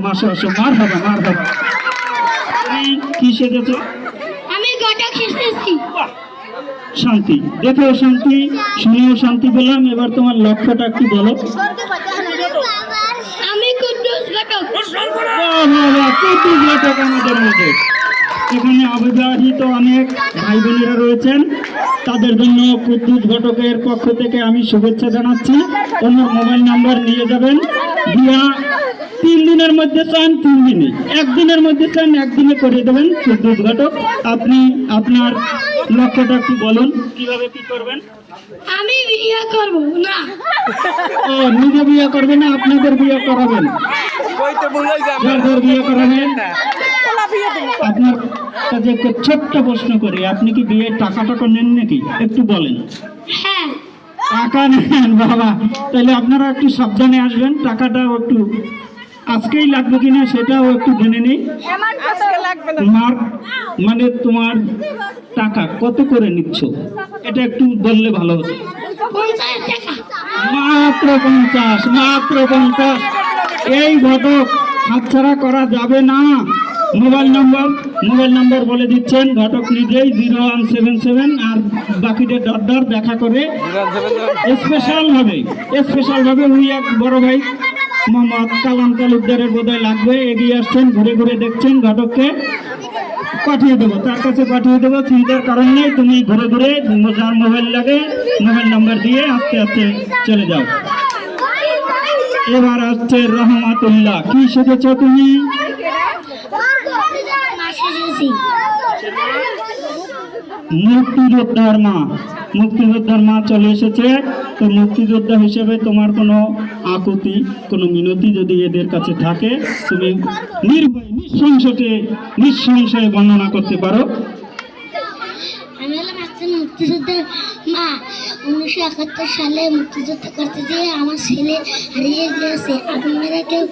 মাসে আসো, মার হবে মার হবে। তুমি কি শিখেছো? আমি ঘটক শিখতেছি। শান্তি, দেখো শান্তি, শুনেও শান্তি পেলাম। এবার তোমার লক্ষ্যটা একটু বলো। আমি কুদ্দুস ঘটক। কুদ্দুস ঘটক আমাদের মধ্যে। এখানে অবিবাহিত অনেক ভাই বোনেরা রয়েছেন, তাদের জন্য কুদ্দুস ঘটকের পক্ষ থেকে আমি শুভেচ্ছা জানাচ্ছি। ওনার মোবাইল নাম্বার নিয়ে যাবেন। বিয়া 3 দিনের মধ্যে চান 3 দিনে, 1 দিনের মধ্যে চান 1 দিনে করে দেবেন কুদ্দুস ঘটক। আপনি আপনার লক্ষ্যটা একটু বলুন, কিভাবে কি করবেন? আমি বিয়ে করব না। ও, নিজে বিয়ে করবেন না, আপনাদের বিয়ে করাবেন? যাদের বিয়ে করাবেন। আপনার কাছে একটা ছোট্ট প্রশ্ন করি, আপনি কি বিয়ের টাকা নেন নাকি? একটু বলেন। হ্যাঁ। টাকা নেন? বাবা, তাহলে আপনারা একটু সাবধানে আসবেন। টাকাটাও একটু আজকেই লাগবে কিনা সেটাও একটু জেনে নেই। তোমার মানে তোমার টাকা কত করে নিচ্ছ, এটা একটু বললে ভালো হতো। 50 টাকা। মাত্র 50, মাত্র 50। এই ঘটক হাতছাড়া করা যাবে না। মোবাইল নাম্বার বলে দিচ্ছেন ঘটক নিজেই, 0177, আর বাকিদের দরদার দেখা করে স্পেশাল ভাবে উনি এক বড় ভাই মোহাম্মদ কালাম তালুকদারের বোধহয় লাগবে, এগিয়ে আসছেন, ঘুরে ঘুরে দেখছেন। ঘটককে পাঠিয়ে দেবো, তার কাছে পাঠিয়ে দেবো, চিন্তার কারণ নেই। তুমি ঘুরে ঘুরে যার মোবাইল লাগে মোবাইল নাম্বার দিয়ে আস্তে আস্তে চলে যাও। এবার আসছে রহমাতুল্লাহ। কি শিখেছ তুমি? মুক্তিযোদ্ধার মা চলে এসেছে। তো মুক্তিযোদ্ধা হিসেবে তোমার কোনো আকুতি, কোনো মিনতি যদি এদের কাছে থাকে, তুমি নির্ভয় নিঃসংশয়ে বর্ণনা করতে পারো। আমি হলাম একজন মুক্তিযোদ্ধার মা। 1971 সালে মুক্তিযুদ্ধ করতে গিয়ে আমার ছেলে হারিয়ে গিয়েছে। আপনারা কেউ